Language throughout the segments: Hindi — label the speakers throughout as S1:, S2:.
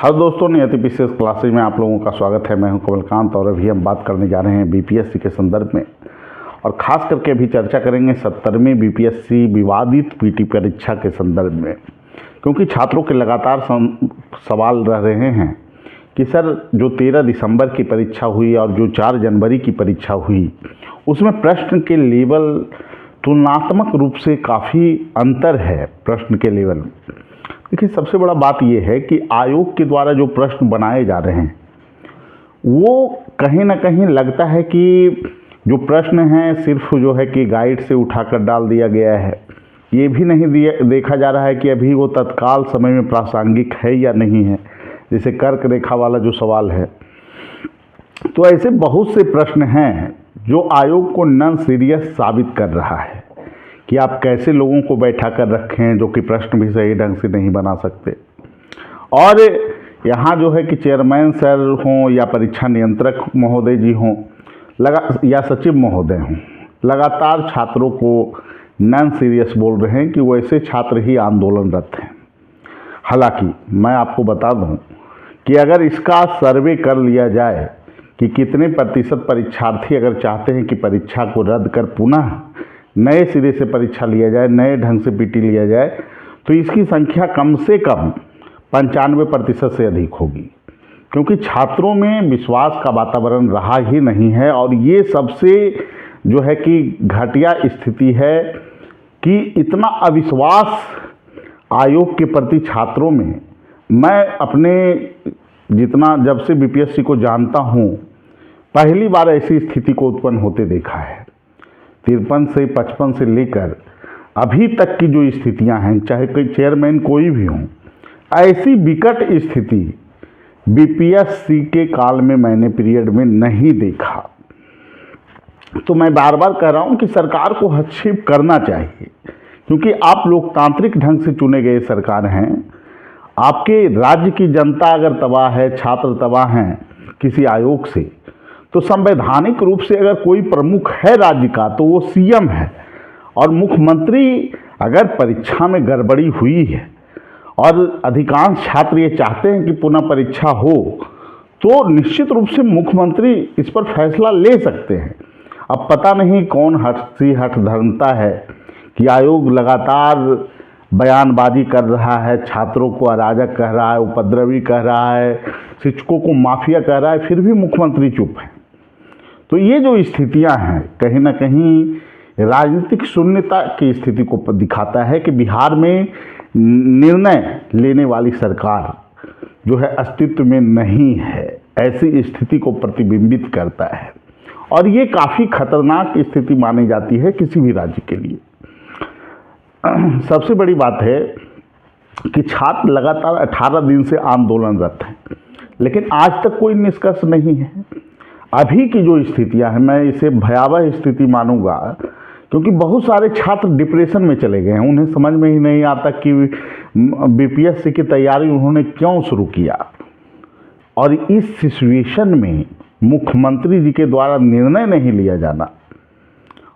S1: हर दोस्तों नियति विशेष क्लासेज में आप लोगों का स्वागत है। मैं हूं कमलकांत और अभी हम बात करने जा रहे हैं बीपीएससी के संदर्भ में, और ख़ास करके अभी चर्चा करेंगे 70वीं बीपीएससी विवादित पीटी परीक्षा के संदर्भ में, क्योंकि छात्रों के लगातार सवाल रह रहे हैं कि सर जो 13 दिसंबर की परीक्षा हुई और जो 4 जनवरी की परीक्षा हुई उसमें प्रश्न के लेवल तुलनात्मक रूप से काफ़ी अंतर है। प्रश्न के लेवल देखिए, सबसे बड़ा बात यह है कि आयोग के द्वारा जो प्रश्न बनाए जा रहे हैं वो कहीं ना कहीं लगता है कि जो प्रश्न हैं सिर्फ जो है कि गाइड से उठाकर डाल दिया गया है। ये भी नहीं देखा जा रहा है कि अभी वो तत्काल समय में प्रासंगिक है या नहीं है, जैसे कर्क रेखा वाला जो सवाल है। तो ऐसे बहुत से प्रश्न हैं जो आयोग को नॉन सीरियस साबित कर रहा है कि आप कैसे लोगों को बैठा कर रखें जो कि प्रश्न भी सही ढंग से नहीं बना सकते। और यहाँ जो है कि चेयरमैन सर हों या परीक्षा नियंत्रक महोदय जी हों या सचिव महोदय हों, लगातार छात्रों को नॉन सीरियस बोल रहे हैं कि वैसे छात्र ही आंदोलनरत हैं। हालांकि मैं आपको बता दूं कि अगर इसका सर्वे कर लिया जाए कि कितने प्रतिशत परीक्षार्थी अगर चाहते हैं कि परीक्षा को रद्द कर पुनः नए सिरे से परीक्षा लिया जाए, नए ढंग से पीटी लिया जाए, तो इसकी संख्या कम से कम 95% से अधिक होगी, क्योंकि छात्रों में विश्वास का वातावरण रहा ही नहीं है। और ये सबसे जो है कि घटिया स्थिति है कि इतना अविश्वास आयोग के प्रति छात्रों में, मैं अपने जितना जब से बीपीएससी को जानता हूँ पहली बार ऐसी स्थिति को उत्पन्न होते देखा है। 53 से 55 से लेकर अभी तक की जो स्थितियां हैं, चाहे कोई चेयरमैन कोई भी हो, ऐसी विकट स्थिति बीपीएससी के काल में मैंने पीरियड में नहीं देखा। तो मैं बार बार कह रहा हूं कि सरकार को हस्तक्षेप करना चाहिए, क्योंकि आप लोकतांत्रिक ढंग से चुने गए सरकार हैं। आपके राज्य की जनता अगर तबाह है, छात्र तबाह हैं किसी आयोग से, तो संवैधानिक रूप से अगर कोई प्रमुख है राज्य का तो वो सीएम है। और मुख्यमंत्री अगर परीक्षा में गड़बड़ी हुई है और अधिकांश छात्र ये चाहते हैं कि पुनः परीक्षा हो, तो निश्चित रूप से मुख्यमंत्री इस पर फैसला ले सकते हैं। अब पता नहीं कौन हठ धर्मता है कि आयोग लगातार बयानबाजी कर रहा है, छात्रों को अराजक कह रहा है, उपद्रवी कह रहा है, शिक्षकों को माफिया कह रहा है, फिर भी मुख्यमंत्री चुप है। तो ये जो स्थितियां हैं कहीं ना कहीं राजनीतिक शून्यता की स्थिति को दिखाता है कि बिहार में निर्णय लेने वाली सरकार जो है अस्तित्व में नहीं है, ऐसी स्थिति को प्रतिबिंबित करता है। और ये काफ़ी खतरनाक स्थिति मानी जाती है किसी भी राज्य के लिए। सबसे बड़ी बात है कि छात्र लगातार 18 दिन से आंदोलनरत हैं, लेकिन आज तक कोई निष्कर्ष नहीं है। अभी की जो स्थितियां हैं, मैं इसे भयावह स्थिति मानूंगा, क्योंकि बहुत सारे छात्र डिप्रेशन में चले गए हैं। उन्हें समझ में ही नहीं आता कि बीपीएससी की तैयारी उन्होंने क्यों शुरू किया। और इस सिचुएशन में मुख्यमंत्री जी के द्वारा निर्णय नहीं लिया जाना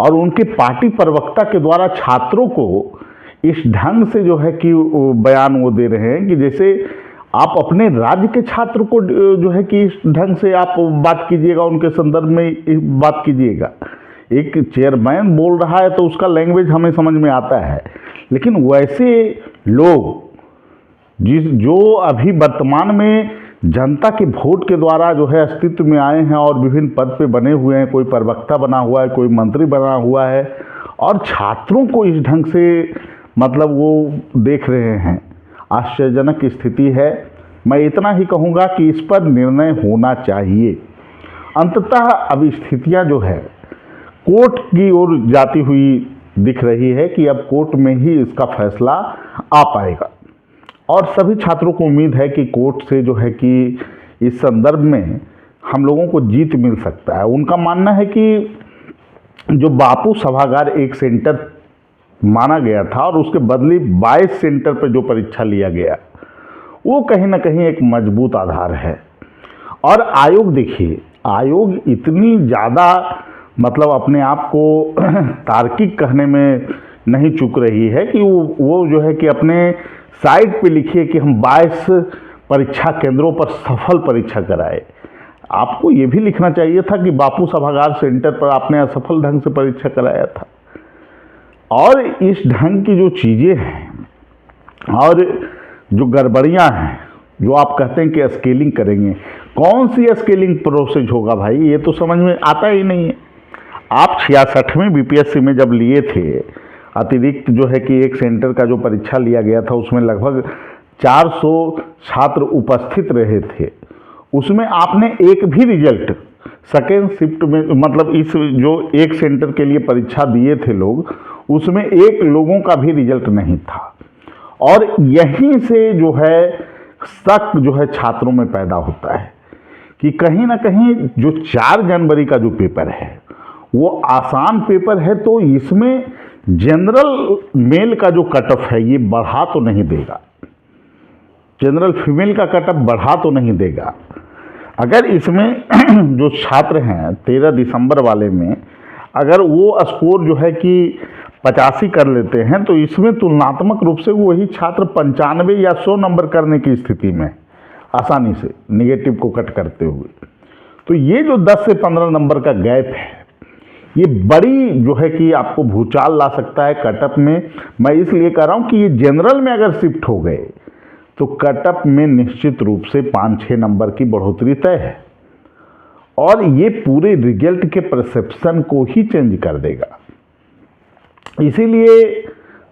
S1: और उनके पार्टी प्रवक्ता के द्वारा छात्रों को इस ढंग से जो है कि बयान वो दे रहे हैं कि जैसे आप अपने राज्य के छात्र को जो है कि इस ढंग से आप बात कीजिएगा, उनके संदर्भ में बात कीजिएगा। एक चेयरमैन बोल रहा है तो उसका लैंग्वेज हमें समझ में आता है, लेकिन वैसे लोग जो अभी वर्तमान में जनता के वोट के द्वारा जो है अस्तित्व में आए हैं और विभिन्न पद पे बने हुए हैं, कोई प्रवक्ता बना हुआ है, कोई मंत्री बना हुआ है, और छात्रों को इस ढंग से मतलब वो देख रहे हैं, आश्चर्यजनक स्थिति है। मैं इतना ही कहूँगा कि इस पर निर्णय होना चाहिए। अंततः अब स्थितियाँ जो है कोर्ट की ओर जाती हुई दिख रही है कि अब कोर्ट में ही इसका फैसला आ पाएगा, और सभी छात्रों को उम्मीद है कि कोर्ट से जो है कि इस संदर्भ में हम लोगों को जीत मिल सकता है। उनका मानना है कि जो बापू सभागार एक सेंटर माना गया था और उसके बदले 22 सेंटर पर जो परीक्षा लिया गया, वो कहीं ना कहीं एक मजबूत आधार है। और आयोग देखिए, आयोग इतनी ज़्यादा मतलब अपने आप को तार्किक कहने में नहीं चूक रही है कि वो जो है कि अपने साइट पे लिखिए कि हम 22 परीक्षा केंद्रों पर सफल परीक्षा कराए। आपको ये भी लिखना चाहिए था कि बापू सभागार सेंटर पर आपने असफल ढंग से परीक्षा कराया था। और इस ढंग की जो चीज़ें हैं और जो गड़बड़ियाँ हैं, जो आप कहते हैं कि स्केलिंग करेंगे, कौन सी स्केलिंग प्रोसेस होगा भाई, ये तो समझ में आता ही नहीं है। आप 66वें बीपीएससी में जब लिए थे, अतिरिक्त जो है कि एक सेंटर का जो परीक्षा लिया गया था उसमें लगभग 400 छात्र उपस्थित रहे थे, उसमें आपने एक भी रिजल्ट सेकेंड शिफ्ट में, मतलब इस जो एक सेंटर के लिए परीक्षा दिए थे लोग, उसमें एक लोगों का भी रिजल्ट नहीं था। और यहीं से जो है शक जो है छात्रों में पैदा होता है कि कहीं ना कहीं जो 4 जनवरी का जो पेपर है वो आसान पेपर है, तो इसमें जनरल मेल का जो कट ऑफ है ये बढ़ा तो नहीं देगा, जनरल फीमेल का कट ऑफ बढ़ा तो नहीं देगा। अगर इसमें जो छात्र हैं 13 दिसंबर वाले में अगर वो स्कोर जो है कि 85 कर लेते हैं, तो इसमें तुलनात्मक रूप से वही छात्र 95 या 100 नंबर करने की स्थिति में आसानी से निगेटिव को कट करते हुए। तो ये जो 10 से 15 नंबर का गैप है ये बड़ी जो है कि आपको भूचाल ला सकता है कटअप में। मैं इसलिए कह रहा हूँ कि ये जनरल में अगर शिफ्ट हो गए तो कटअप में निश्चित रूप से 5-6 नंबर की बढ़ोतरी तय है और ये पूरे रिजल्ट के परसेप्शन को ही चेंज कर देगा। इसीलिए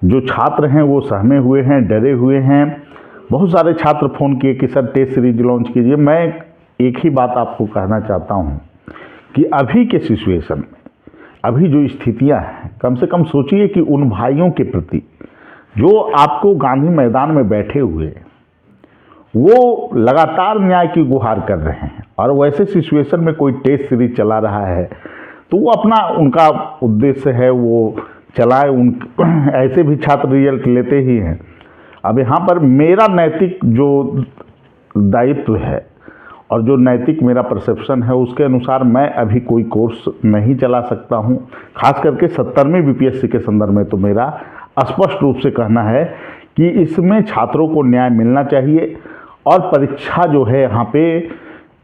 S1: जो छात्र हैं वो सहमे हुए हैं, डरे हुए हैं। बहुत सारे छात्र फ़ोन किए कि सर टेस्ट सीरीज लॉन्च कीजिए। मैं एक ही बात आपको कहना चाहता हूँ कि अभी के सिचुएशन में, अभी जो स्थितियाँ हैं, कम से कम सोचिए कि उन भाइयों के प्रति जो आपको गांधी मैदान में बैठे हुए वो लगातार न्याय की गुहार कर रहे हैं और वैसे सिचुएशन में कोई टेस्ट सीरीज चला रहा है तो वो अपना उनका उद्देश्य है वो चलाए। उन ऐसे भी छात्र रिजल्ट लेते ही हैं। अब यहाँ पर मेरा नैतिक जो दायित्व है और जो नैतिक मेरा परसेप्शन है उसके अनुसार मैं अभी कोई कोर्स नहीं चला सकता हूँ। खास करके 70वीं बीपीएससी के संदर्भ में तो मेरा स्पष्ट रूप से कहना है कि इसमें छात्रों को न्याय मिलना चाहिए और परीक्षा जो है यहाँ पे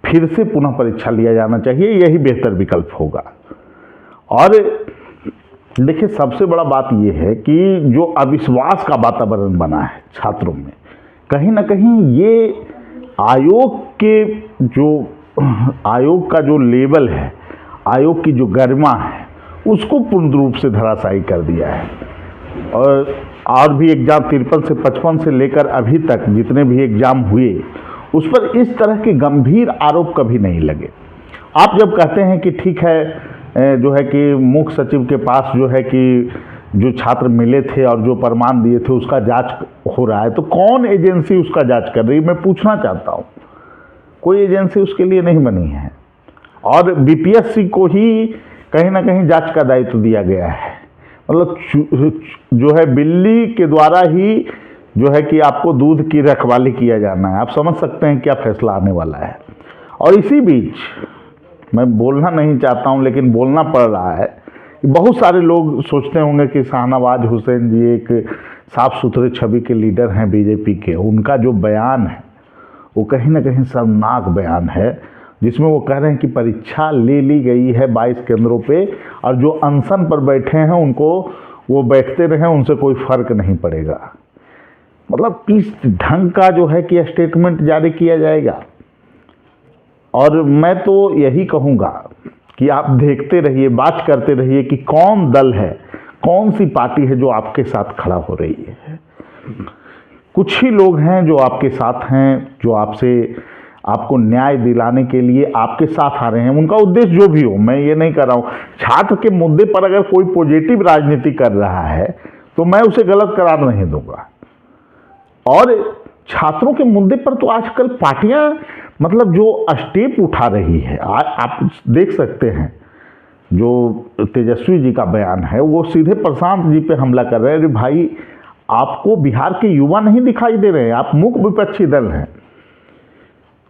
S1: फिर से पुनः परीक्षा लिया जाना चाहिए, यही बेहतर विकल्प होगा। और देखिए सबसे बड़ा बात यह है कि जो अविश्वास का वातावरण बना है छात्रों में, कहीं ना कहीं ये आयोग का जो लेवल है, आयोग की जो गरिमा है उसको पूर्ण रूप से धराशायी कर दिया है। और भी एग्ज़ाम 53 से 55 से लेकर अभी तक जितने भी एग्ज़ाम हुए उस पर इस तरह के गंभीर आरोप कभी नहीं लगे। आप जब कहते हैं कि ठीक है जो है कि मुख्य सचिव के पास जो है कि जो छात्र मिले थे और जो प्रमाण दिए थे उसका जांच हो रहा है, तो कौन एजेंसी उसका जांच कर रही है? मैं पूछना चाहता हूँ। कोई एजेंसी उसके लिए नहीं बनी है और बीपीएससी को ही कहीं ना कहीं जांच का दायित्व दिया गया है। मतलब जो है बिल्ली के द्वारा ही जो है कि आपको दूध की रखवाली किया जाना है। आप समझ सकते हैं क्या फैसला आने वाला है। और इसी बीच मैं बोलना नहीं चाहता हूं लेकिन बोलना पड़ रहा है कि बहुत सारे लोग सोचते होंगे कि शाहनवाज हुसैन जी एक साफ सुथरे छवि के लीडर हैं बीजेपी के। उनका जो बयान है वो कहीं ना कहीं शर्मनाक बयान है, जिसमें वो कह रहे हैं कि परीक्षा ले ली गई है 22 केंद्रों पे और जो अनशन पर बैठे हैं उनको वो बैठते रहें, उनसे कोई फर्क नहीं पड़ेगा। मतलब किस ढंग का जो है कि स्टेटमेंट जारी किया जाएगा। और मैं तो यही कहूँगा कि आप देखते रहिए, बात करते रहिए कि कौन दल है, कौन सी पार्टी है जो आपके साथ खड़ा हो रही है। कुछ ही लोग हैं जो आपके साथ हैं, जो आपको न्याय दिलाने के लिए आपके साथ आ रहे हैं। उनका उद्देश्य जो भी हो, मैं ये नहीं कर रहा हूँ। छात्र के मुद्दे पर अगर कोई पॉजिटिव राजनीति कर रहा है तो मैं उसे गलत करार नहीं दूंगा। और छात्रों के मुद्दे पर तो आजकल पार्टियां मतलब जो स्टेप उठा रही है, आप देख सकते हैं। जो तेजस्वी जी का बयान है वो सीधे प्रशांत जी पे हमला कर रहे हैं। अरे भाई, आपको बिहार के युवा नहीं दिखाई दे रहे हैं, आप मुख्य विपक्षी दल हैं।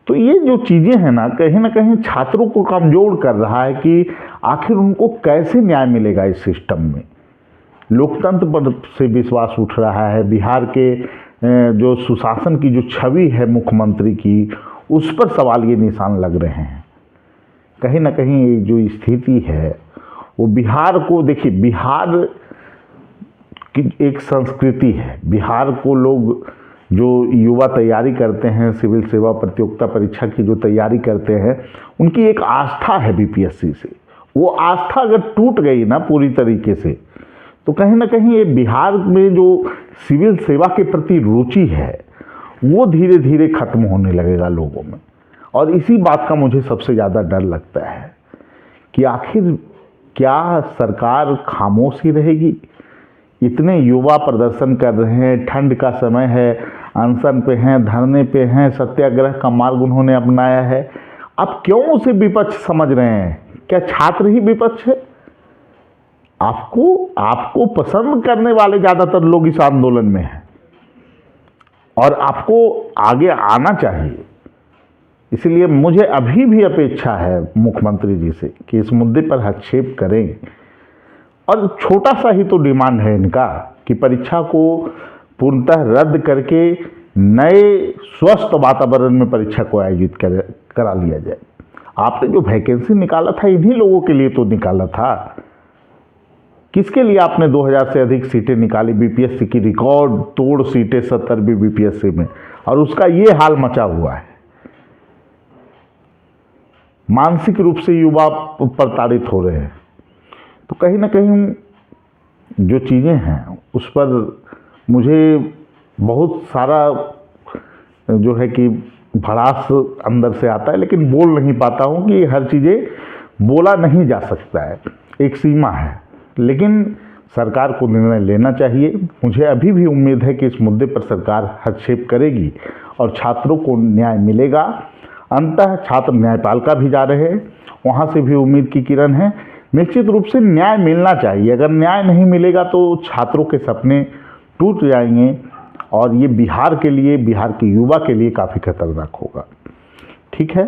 S1: तो ये जो चीज़ें हैं ना कहीं छात्रों को कमजोर कर रहा है कि आखिर उनको कैसे न्याय मिलेगा इस सिस्टम में। लोकतंत्र पर से विश्वास उठ रहा है। बिहार के जो सुशासन की जो छवि है मुख्यमंत्री की, उस पर सवाल ये निशान लग रहे हैं। कहीं ना कहीं ये जो स्थिति है वो बिहार को, देखिए बिहार की एक संस्कृति है। बिहार को लोग जो युवा तैयारी करते हैं, सिविल सेवा प्रतियोगिता परीक्षा की जो तैयारी करते हैं, उनकी एक आस्था है बीपीएससी से। वो आस्था अगर टूट गई ना पूरी तरीके से, तो कहीं ना कहीं ये बिहार में जो सिविल सेवा के प्रति रुचि है वो धीरे धीरे खत्म होने लगेगा लोगों में। और इसी बात का मुझे सबसे ज़्यादा डर लगता है कि आखिर क्या सरकार खामोश ही रहेगी? इतने युवा प्रदर्शन कर रहे हैं, ठंड का समय है, अनशन पे हैं, धरने पे हैं, सत्याग्रह का मार्ग उन्होंने अपनाया है। आप क्यों उसे विपक्ष समझ रहे हैं? क्या छात्र ही विपक्ष है? आपको पसंद करने वाले ज़्यादातर लोग इस आंदोलन में हैं और आपको आगे आना चाहिए। इसलिए मुझे अभी भी अपेक्षा है मुख्यमंत्री जी से कि इस मुद्दे पर हस्तक्षेप करें। और छोटा सा ही तो डिमांड है इनका कि परीक्षा को पूर्णतः रद्द करके नए स्वस्थ वातावरण में परीक्षा को आयोजित करा लिया जाए। आपने जो वैकेंसी निकाला था इन्हीं लोगों के लिए तो निकाला था। किसके लिए आपने 2000 से अधिक सीटें निकाली? बीपीएससी की रिकॉर्ड तोड़ सीटें 70वीं बीपीएससी में, और उसका ये हाल मचा हुआ है। मानसिक रूप से युवा प्रताड़ित हो रहे हैं। तो कहीं ना कहीं जो चीज़ें हैं उस पर मुझे बहुत सारा जो है कि भड़ास अंदर से आता है, लेकिन बोल नहीं पाता हूँ कि हर चीज़ें बोला नहीं जा सकता है, एक सीमा है। लेकिन सरकार को निर्णय लेना चाहिए। मुझे अभी भी उम्मीद है कि इस मुद्दे पर सरकार हस्तक्षेप करेगी और छात्रों को न्याय मिलेगा। अंततः छात्र न्यायपालिका भी जा रहे हैं, वहाँ से भी उम्मीद की किरण है। निश्चित रूप से न्याय मिलना चाहिए। अगर न्याय नहीं मिलेगा तो छात्रों के सपने टूट जाएंगे और ये बिहार के लिए, बिहार के युवा के लिए काफ़ी खतरनाक होगा। ठीक है।